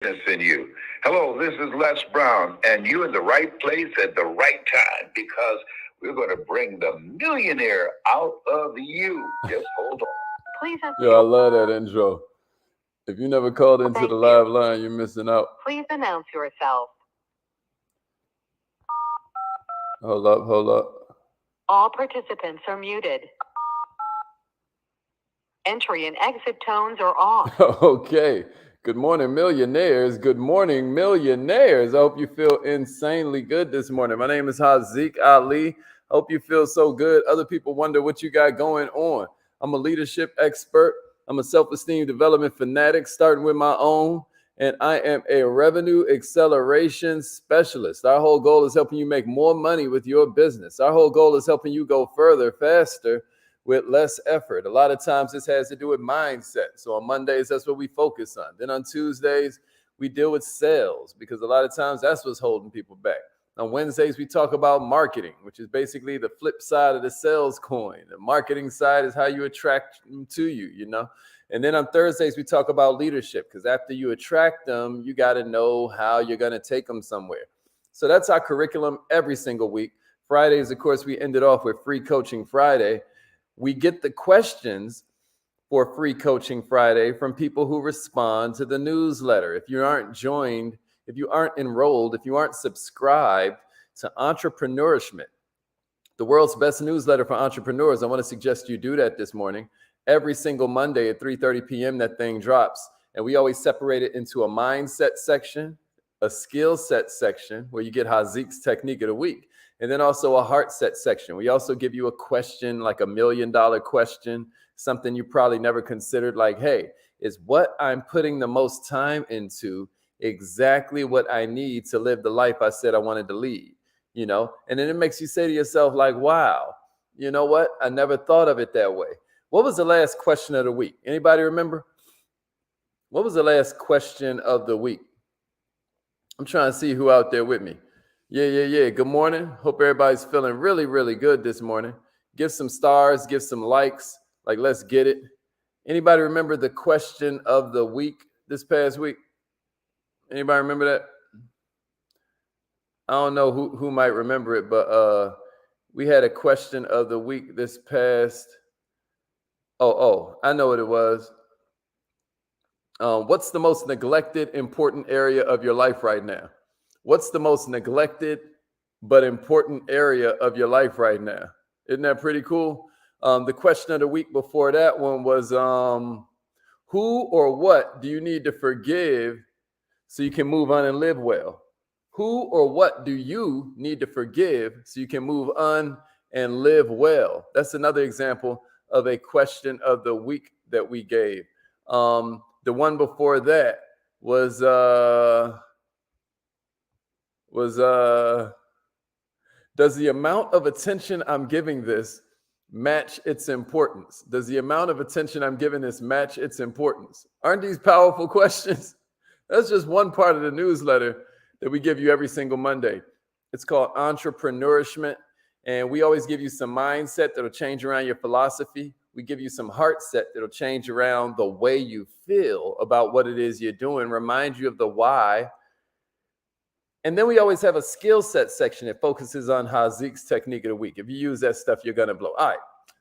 In you. Hello, this is Les Brown, and you're in the right place at the right time because we're going to bring the millionaire out of you. Just hold on. Please. Yo, I love that intro. If you never called into Thank the you. live line, you're missing out. Please announce yourself. Hold up. All participants are muted. Entry and exit tones are off. Okay. Good morning, millionaires. Good morning, millionaires. I hope you feel insanely good this morning. My name is Haziq Ali. I hope you feel so good. Other people wonder what you got going on. I'm a leadership expert. I'm a self-esteem development fanatic, starting with my own. And I am a revenue acceleration specialist. Our whole goal is helping you make more money with your business. Our whole goal is helping you go further, faster, with less effort. A lot of times this has to do with mindset. So on Mondays, that's what we focus on. Then on Tuesdays, we deal with sales because a lot of times that's what's holding people back. On Wednesdays, we talk about marketing, which is basically the flip side of the sales coin. The marketing side is how you attract them to you, you know. And then on Thursdays, we talk about leadership because after you attract them, you got to know how you're going to take them somewhere. So that's our curriculum every single week. Fridays, of course, we ended off with Free Coaching Friday. We get the questions for Free Coaching Friday from people who respond to the newsletter. If you aren't joined, if you aren't enrolled, if you aren't subscribed to Entrepreneurishment, the world's best newsletter for entrepreneurs, I want to suggest you do that this morning. Every single Monday at 3:30 p.m., that thing drops. And we always separate it into a mindset section, a skill set section, where you get Haziq's technique of the week, and then also a heart set section. We also give you a question, like $1 million question, something you probably never considered, like, hey, is what I'm putting the most time into exactly what I need to live the life I said I wanted to lead? You know, and then it makes you say to yourself, like, wow, you know what? I never thought of it that way. What was the last question of the week? Anybody remember? What was the last question of the week? I'm trying to see who out there with me. Yeah. Good morning. Hope everybody's feeling really, really good this morning. Give some stars, give some likes. Like, let's get it. Anybody remember the question of the week this past week? Anybody remember that? I don't know who might remember it, but we had a question of the week this past. Oh, I know what it was. What's the most neglected, important area of your life right now? What's the most neglected but important area of your life right now? Isn't that pretty cool? The question of the week before that one was, who or what do you need to forgive so you can move on and live well? Who or what do you need to forgive so you can move on and live well? That's another example of a question of the week that we gave. The one before that was does the amount of attention I'm giving this match its importance? Does the amount of attention I'm giving this match its importance? Aren't these powerful questions? That's just one part of the newsletter that we give you every single Monday. It's called Entrepreneurishment, and we always give you some mindset that'll change around your philosophy. We give you some heart set that'll change around the way you feel about what it is you're doing, remind you of the why. And then we always have a skill set section that focuses on Haziq's technique of the week. If you use that stuff, you're going to blow. All right,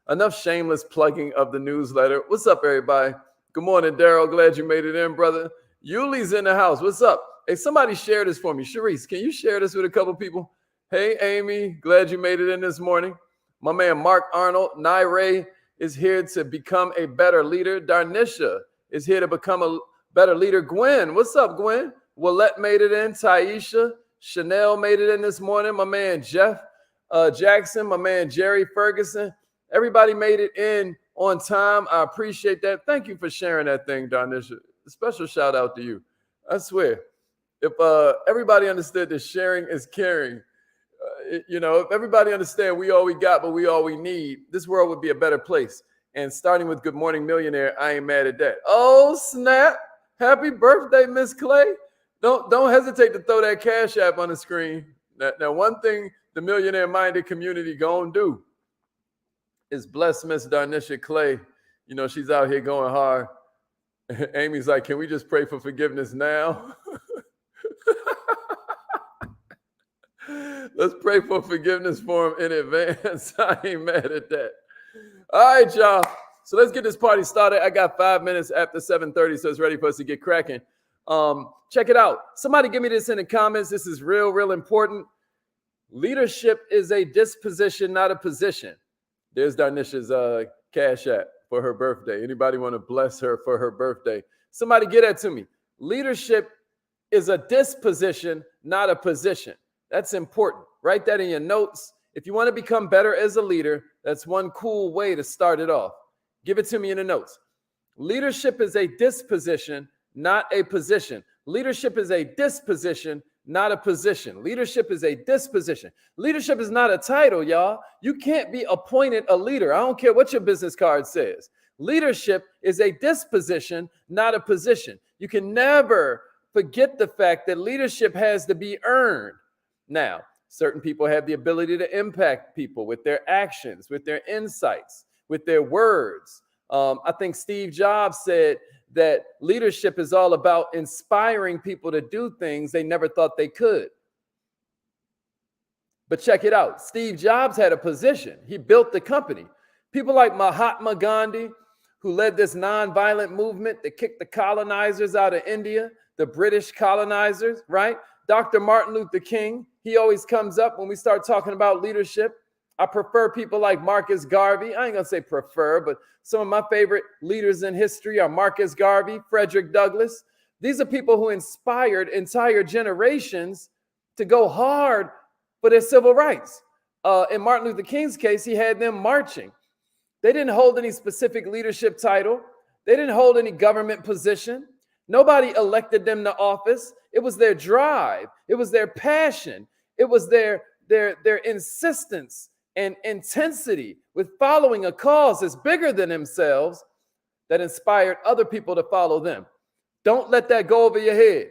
enough shameless plugging of the newsletter. What's up, everybody? Good morning, Daryl. Glad you made it in, brother. Yuli's in the house. What's up? Hey, somebody share this for me. Sharice, can you share this with a couple people? Hey, Amy, glad you made it in this morning. My man, Mark Arnold, Naire is here to become a better leader. Darnisha is here to become a better leader. Gwen, what's up, Gwen? Willette made it in. Taisha, Chanel made it in this morning. My man, Jeff Jackson, my man, Jerry Ferguson. Everybody made it in on time. I appreciate that. Thank you for sharing that thing, Darnisha. A special shout out to you. I swear. If everybody understood that sharing is caring, if everybody understand we all we got, but we all we need, this world would be a better place. And starting with Good Morning Millionaire, I ain't mad at that. Oh, snap. Happy birthday, Miss Clay. Don't hesitate to throw that Cash App on the screen. Now, one thing the millionaire-minded community gonna do is bless Miss Darnisha Clay. You know, she's out here going hard. Amy's like, can we just pray for forgiveness now? Let's pray for forgiveness for him in advance. I ain't mad at that. All right, y'all. So let's get this party started. I got 5 minutes after 7:30, so it's ready for us to get cracking. Check it out. Somebody give me this in the comments. This is real, real important. Leadership is a disposition, not a position. There's Darnisha's Cash App for her birthday. Anybody want to bless her for her birthday? Somebody get that to me. Leadership is a disposition, not a position. That's important. Write that in your notes. If you want to become better as a leader, that's one cool way to start it off. Give it to me in the notes. Leadership is a disposition, not a position. Leadership is a disposition, not a position. Leadership is a disposition. Leadership is not a title, y'all. You can't be appointed a leader. I don't care what your business card says. Leadership is a disposition, not a position. You can never forget the fact that leadership has to be earned. Now, certain people have the ability to impact people with their actions, with their insights, with their words. I think Steve Jobs said that leadership is all about inspiring people to do things they never thought they could. But check it out. Steve Jobs had a position. He built the company. People like Mahatma Gandhi, who led this nonviolent movement that kicked the colonizers out of India, the British colonizers, right? Dr. Martin Luther King, he always comes up when we start talking about leadership. I prefer people like Marcus Garvey. I ain't gonna say prefer, but some of my favorite leaders in history are Marcus Garvey, Frederick Douglass. These are people who inspired entire generations to go hard for their civil rights. In Martin Luther King's case, he had them marching. They didn't hold any specific leadership title. They didn't hold any government position. Nobody elected them to office. It was their drive. It was their passion. It was their insistence and intensity with following a cause that's bigger than themselves that inspired other people to follow them. Don't let that go over your head.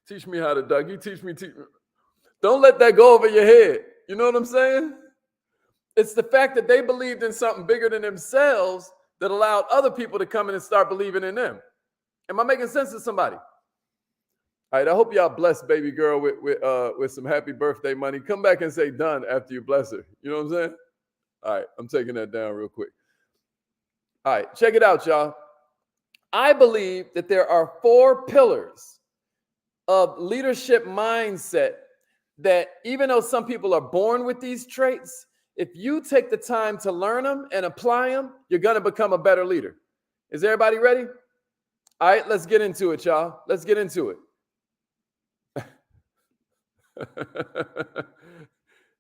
Teach me how to, Doug. You teach me. Don't let that go over your head. You know what I'm saying? It's the fact that they believed in something bigger than themselves that allowed other people to come in and start believing in them. Am I making sense to somebody? All right, I hope y'all bless baby girl with some happy birthday money. Come back and say done after you bless her. You know what I'm saying? All right, I'm taking that down real quick. All right, check it out, y'all. I believe that there are 4 pillars of leadership mindset that even though some people are born with these traits, if you take the time to learn them and apply them, you're going to become a better leader. Is everybody ready? All right, let's get into it, y'all. Let's get into it.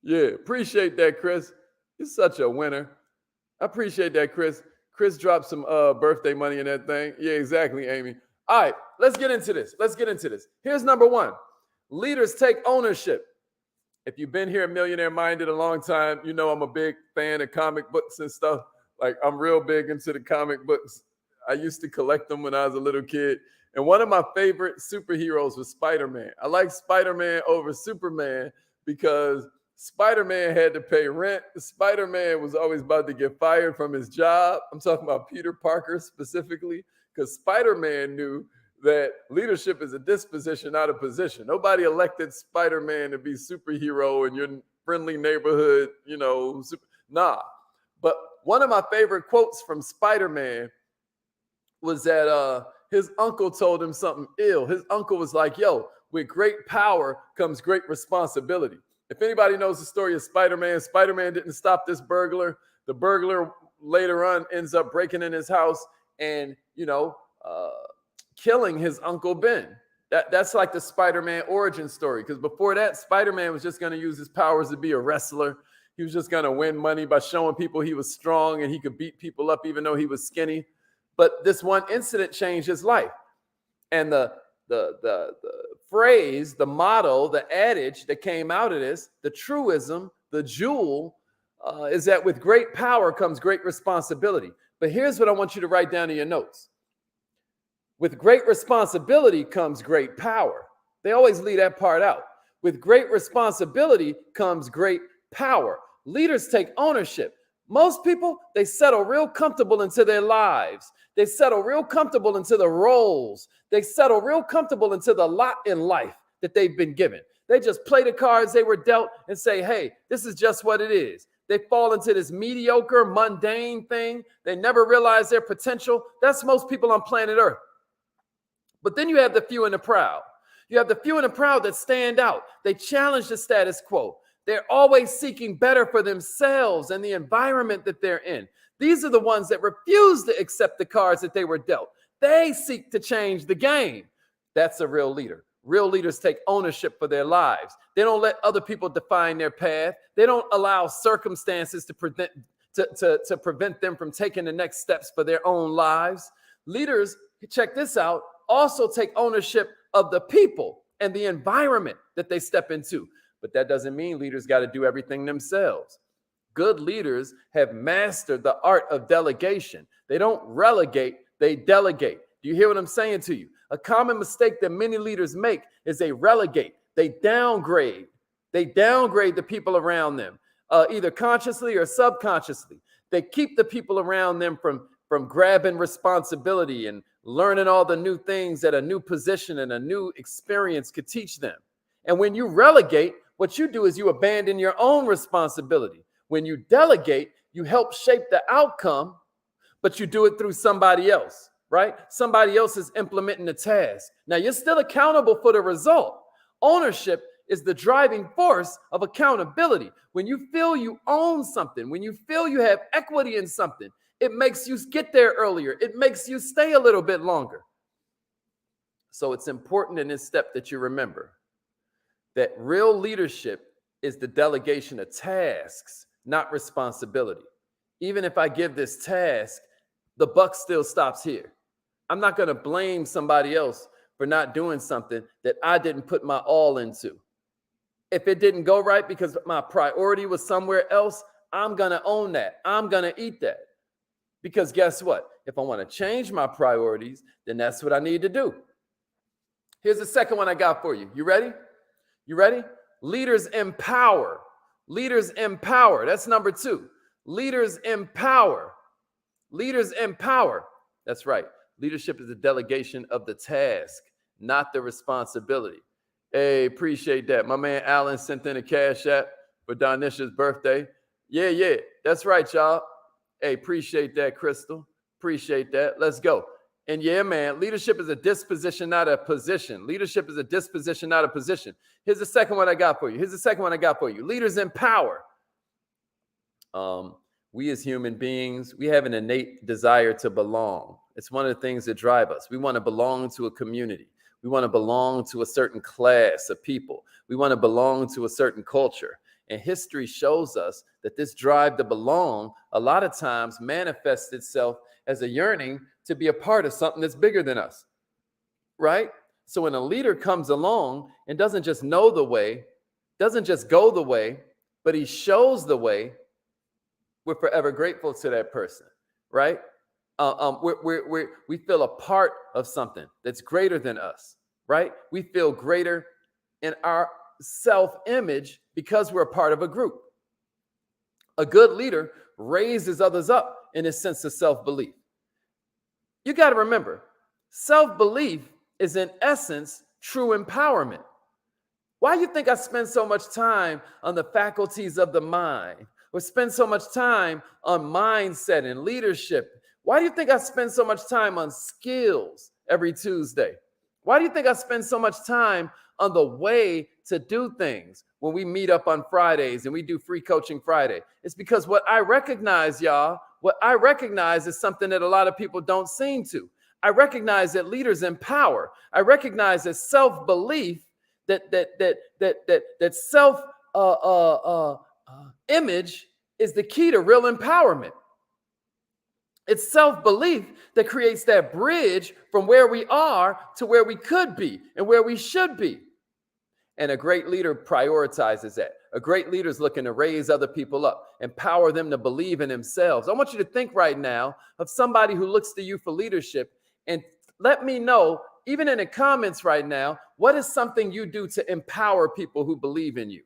Yeah, appreciate that, Chris. You're such a winner. I appreciate that, Chris. Chris dropped some birthday money in that thing. Yeah, exactly, Amy. All right, let's get into this. Here's number 1. Leaders take ownership. If you've been here at Millionaire Minded a long time, you know I'm a big fan of comic books and stuff. Like, I'm real big into the comic books. I used to collect them when I was a little kid. And one of my favorite superheroes was Spider-Man. I like Spider-Man over Superman because Spider-Man had to pay rent. Spider-Man was always about to get fired from his job. I'm talking about Peter Parker specifically, because Spider-Man knew that leadership is a disposition, not a position. Nobody elected Spider-Man to be superhero in your friendly neighborhood, nah. But one of my favorite quotes from Spider-Man was that his uncle told him something ill. His uncle was like, yo, with great power comes great responsibility. If anybody knows the story of Spider-Man, Spider-Man didn't stop this burglar. The burglar later on ends up breaking in his house and, killing his Uncle Ben. That's like the Spider-Man origin story. Because before that, Spider-Man was just going to use his powers to be a wrestler. He was just going to win money by showing people he was strong and he could beat people up even though he was skinny. But this one incident changed his life. And the phrase, the motto, the adage that came out of this, the truism, the jewel, is that with great power comes great responsibility. But here's what I want you to write down in your notes. With great responsibility comes great power. They always leave that part out. With great responsibility comes great power. Leaders take ownership. Most people, they settle real comfortable into their lives. They settle real comfortable into the roles. They settle real comfortable into the lot in life that they've been given. They just play the cards they were dealt and say, hey, this is just what it is. They fall into this mediocre, mundane thing. They never realize their potential. That's most people on planet Earth. But then you have the few and the proud. You have the few and the proud that stand out. They challenge the status quo. They're always seeking better for themselves and the environment that they're in. These are the ones that refuse to accept the cards that they were dealt. They seek to change the game. That's a real leader. Real leaders take ownership for their lives. They don't let other people define their path. They don't allow circumstances to prevent them from taking the next steps for their own lives. Leaders, check this out, also take ownership of the people and the environment that they step into. But that doesn't mean leaders got to do everything themselves. Good leaders have mastered the art of delegation. They don't relegate, they delegate. Do you hear what I'm saying to you? A common mistake that many leaders make is they relegate, they downgrade. They downgrade the people around them, either consciously or subconsciously. They keep the people around them from grabbing responsibility and learning all the new things that a new position and a new experience could teach them. And when you relegate, what you do is you abandon your own responsibility. When you delegate, you help shape the outcome, but you do it through somebody else, right? Somebody else is implementing the task. Now, you're still accountable for the result. Ownership is the driving force of accountability. When you feel you own something, when you feel you have equity in something, it makes you get there earlier. It makes you stay a little bit longer. So it's important in this step that you remember that real leadership is the delegation of tasks, not responsibility. Even if I give this task, the buck still stops here. I'm not going to blame somebody else for not doing something that I didn't put my all into. If it didn't go right because my priority was somewhere else, I'm going to own that. I'm going to eat that. Because guess what? If I want to change my priorities, then that's what I need to do. Here's the second one I got for you. You ready? You ready? Leaders empower. Leaders empower. That's number 2. Leaders empower. Leaders empower. That's right. Leadership is the delegation of the task, not the responsibility. Hey, appreciate that. My man Alan sent in a cash app for Donisha's birthday. Yeah. That's right, y'all. Hey, appreciate that, Crystal. Appreciate that. Let's go. And yeah, man, leadership is a disposition, not a position. Leadership is a disposition, not a position. Here's the second one I got for you. Leaders empower. We as human beings, we have an innate desire to belong. It's one of the things that drive us. We want to belong to a community. We want to belong to a certain class of people. We want to belong to a certain culture. And history shows us that this drive to belong a lot of times manifests itself as a yearning to be a part of something that's bigger than us, right? So when a leader comes along and doesn't just know the way, doesn't just go the way, but he shows the way, we're forever grateful to that person, right? We feel a part of something that's greater than us, right? We feel greater in our self-image because we're a part of a group. A good leader raises others up in a sense of self-belief. You got to remember, self-belief is in essence true empowerment. Why do you think I spend so much time on the faculties of the mind, or spend so much time on mindset and leadership? Why do you think I spend so much time on skills every Tuesday? Why do you think I spend so much time on the way to do things when we meet up on Fridays and we do Free Coaching Friday? It's because what I recognize, y'all, is something that a lot of people don't seem to. I recognize that leaders empower. I recognize that self-belief, that self image is the key to real empowerment. It's self-belief that creates that bridge from where we are to where we could be and where we should be. And a great leader prioritizes that. A great leader is looking to raise other people up, empower them to believe in themselves. I want you to think right now of somebody who looks to you for leadership, and let me know, even in the comments right now, what is something you do to empower people who believe in you?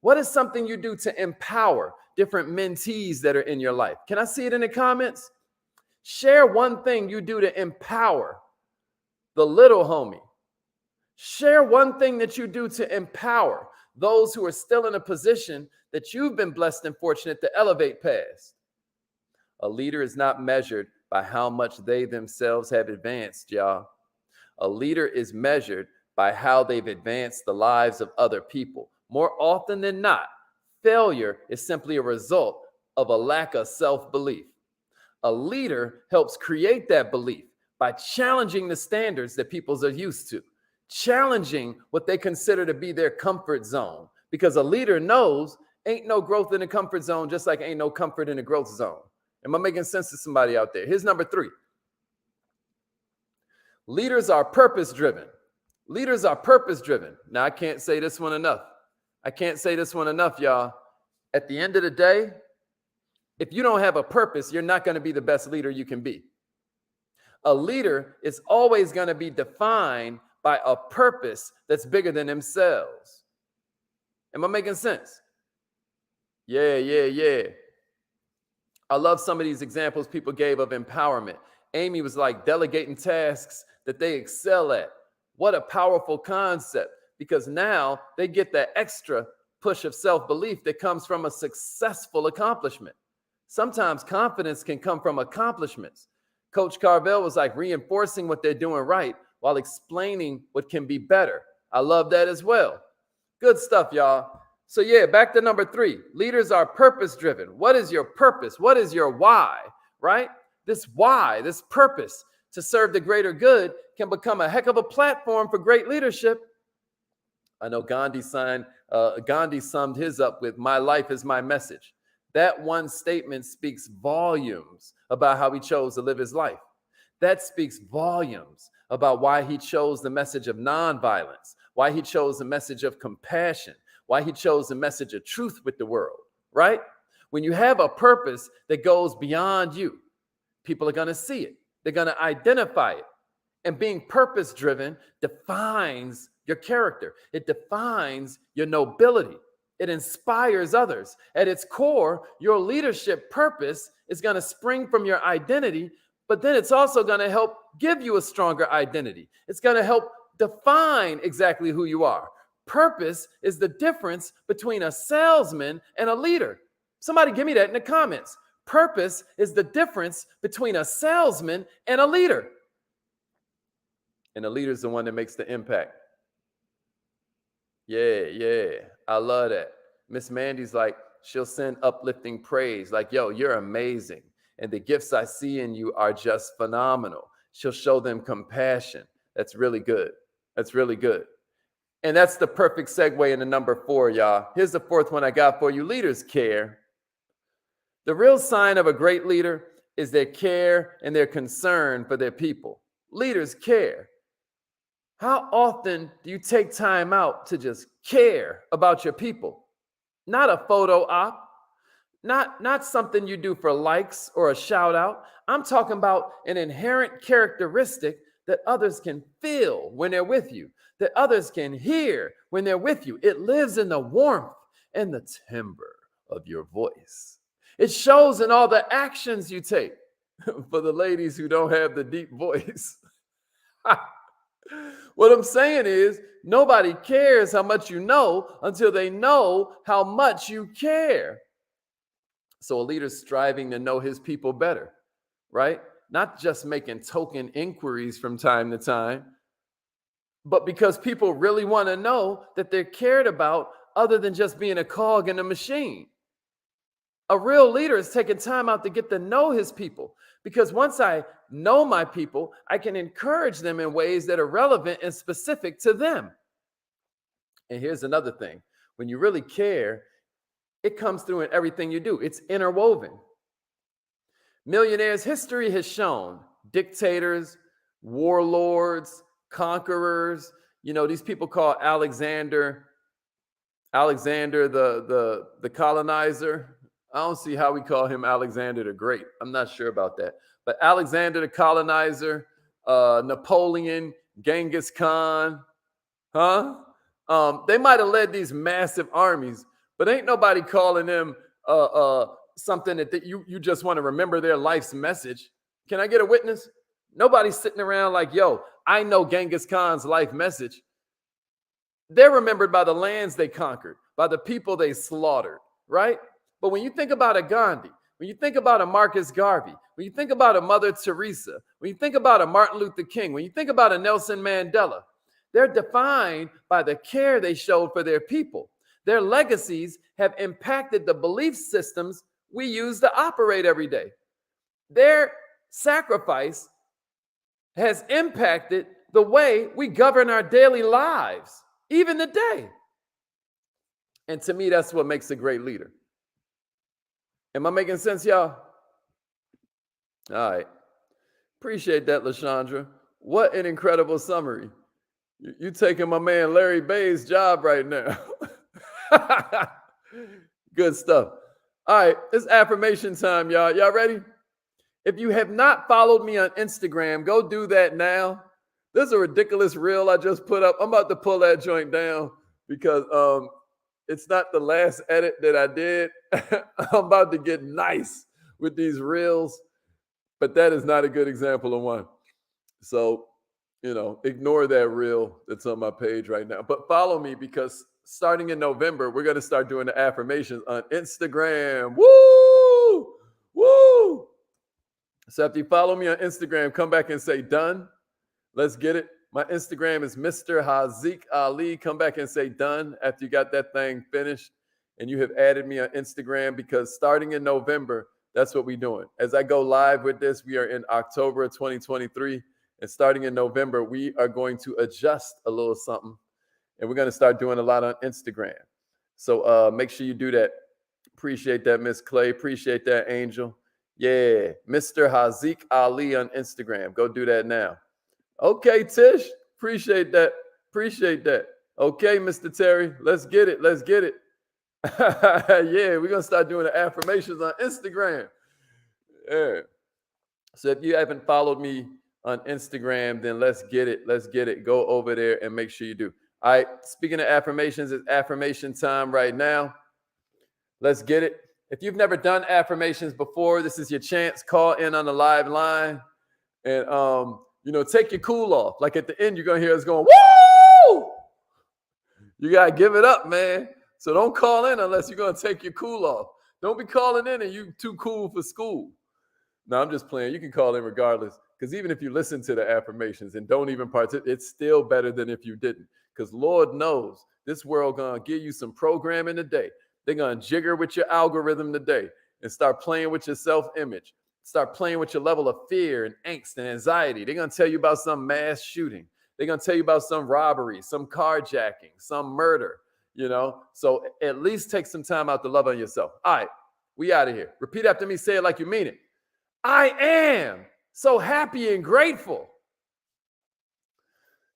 What is something you do to empower different mentees that are in your life? Can I see it in the comments? Share one thing you do to empower the little homie, Share one thing that you do to empower those who are still in a position that you've been blessed and fortunate to elevate past. A leader is not measured by how much they themselves have advanced, y'all. A leader is measured by how they've advanced the lives of other people. More often than not, failure is simply a result of a lack of self-belief. A leader helps create that belief by challenging the standards that people are used to, challenging what they consider to be their comfort zone. Because a leader knows ain't no growth in the comfort zone, just like ain't no comfort in the growth zone. Am I making sense to somebody out there? Here's number 3. Leaders are purpose-driven. Leaders are purpose-driven. Now, I can't say this one enough. Y'all. At the end of the day, if you don't have a purpose, you're not going to be the best leader you can be. A leader is always going to be defined by a purpose that's bigger than themselves. Am I making sense? Yeah. I love some of these examples people gave of empowerment. Amy was like delegating tasks that they excel at. What a powerful concept, because now they get that extra push of self-belief that comes from a successful accomplishment. Sometimes confidence can come from accomplishments. Coach Carvel was like reinforcing what they're doing right while explaining what can be better. I love that as well. Good stuff, y'all. So yeah, back to number 3. Leaders are purpose-driven. What is your purpose? What is your why, right? This why, this purpose to serve the greater good can become a heck of a platform for great leadership. I know Gandhi summed his up with, "My life is my message." That one statement speaks volumes about how he chose to live his life. That speaks volumes about why he chose the message of nonviolence, why he chose the message of compassion, why he chose the message of truth with the world, right? When you have a purpose that goes beyond you, people are going to see it. They're going to identify it. And being purpose-driven defines your character. It defines your nobility. It inspires others. At its core, your leadership purpose is going to spring from your identity, but then it's also going to help give you a stronger identity. It's going to help define exactly who you are. Purpose is the difference between a salesman and a leader. Somebody give me that in the comments. Purpose is the difference between a salesman and a leader. And the leader is the one that makes the impact. Yeah. I love that. Miss Mandy's like, she'll send uplifting praise. Like, yo, you're amazing. And the gifts I see in you are just phenomenal. She'll show them compassion. That's really good. And that's the perfect segue into number 4, y'all. Here's the 4th one I got for you. Leaders care. The real sign of a great leader is their care and their concern for their people. Leaders care. How often do you take time out to just care about your people? Not a photo op, not something you do for likes or a shout out. I'm talking about an inherent characteristic that others can feel when they're with you, that others can hear when they're with you. It lives in the warmth and the timbre of your voice. It shows in all the actions you take. For the ladies who don't have the deep voice. What I'm saying is, nobody cares how much you know until they know how much you care. So a leader's striving to know his people better, right? Not just making token inquiries from time to time, but because people really want to know that they're cared about other than just being a cog in a machine. A real leader is taking time out to get to know his people, because once I know my people, I can encourage them in ways that are relevant and specific to them. And here's another thing. When you really care, it comes through in everything you do. It's interwoven. Millionaires' history has shown dictators, warlords, conquerors, these people called Alexander the colonizer. I don't see how we call him Alexander the Great. I'm not sure about that. But Alexander the colonizer, Napoleon, Genghis Khan, they might have led these massive armies, but ain't nobody calling them something that you just want to remember their life's message. Can I get a witness? Nobody's sitting around like, yo, I know Genghis Khan's life message. they're remembered by the lands they conquered, by the people they slaughtered, right? But when you think about a Gandhi, when you think about a Marcus Garvey, when you think about a Mother Teresa, when you think about a Martin Luther King, when you think about a Nelson Mandela, they're defined by the care they showed for their people. Their legacies have impacted the belief systems we use to operate every day. Their sacrifice has impacted the way we govern our daily lives, even today. And to me, that's what makes a great leader. Am I making sense, y'all? All right. Appreciate that, LaShandra. What an incredible summary. You taking my man Larry Bay's job right now. Good stuff. All right, it's affirmation time, y'all. Y'all ready? If you have not followed me on Instagram, go do that now. This is a ridiculous reel I just put up. I'm about to pull that joint down because it's not the last edit that I did. I'm about to get nice with these reels, but that is not a good example of one. So, ignore that reel that's on my page right now. But follow me because starting in November, we're going to start doing the affirmations on Instagram. Woo! Woo! So if you follow me on Instagram, come back and say done. Let's get it. My Instagram is Mr. Haziq Ali. Come back and say done after you got that thing finished and you have added me on Instagram, because starting in November, that's what we're doing. As I go live with this, we are in October of 2023. And starting in November, we are going to adjust a little something. And we're going to start doing a lot on Instagram. So make sure you do that. Appreciate that, Miss Clay. Appreciate that, Angel. Yeah, Mr. Haziq Ali on Instagram. Go do that now. Okay, Tish. Appreciate that. Appreciate that. Okay, Mr. Terry. Let's get it. Let's get it. Yeah, we're going to start doing the affirmations on Instagram. Yeah. So if you haven't followed me on Instagram, then let's get it. Let's get it. Go over there and make sure you do. All right. Speaking of affirmations, it's affirmation time right now. Let's get it. If you've never done affirmations before, this is your chance. Call in on the live line and, take your cool off. Like at the end, you're going to hear us going, woo! You got to give it up, man. So don't call in unless you're going to take your cool off. Don't be calling in and you too cool for school. No, I'm just playing. You can call in regardless, because even if you listen to the affirmations and don't even participate, it's still better than if you didn't. Because Lord knows this world going to give you some programming today. They're going to jigger with your algorithm today and start playing with your self-image. Start playing with your level of fear and angst and anxiety. They're going to tell you about some mass shooting. They're going to tell you about some robbery, some carjacking, some murder, So at least take some time out to love on yourself. All right, we out of here. Repeat after me. Say it like you mean it. I am so happy and grateful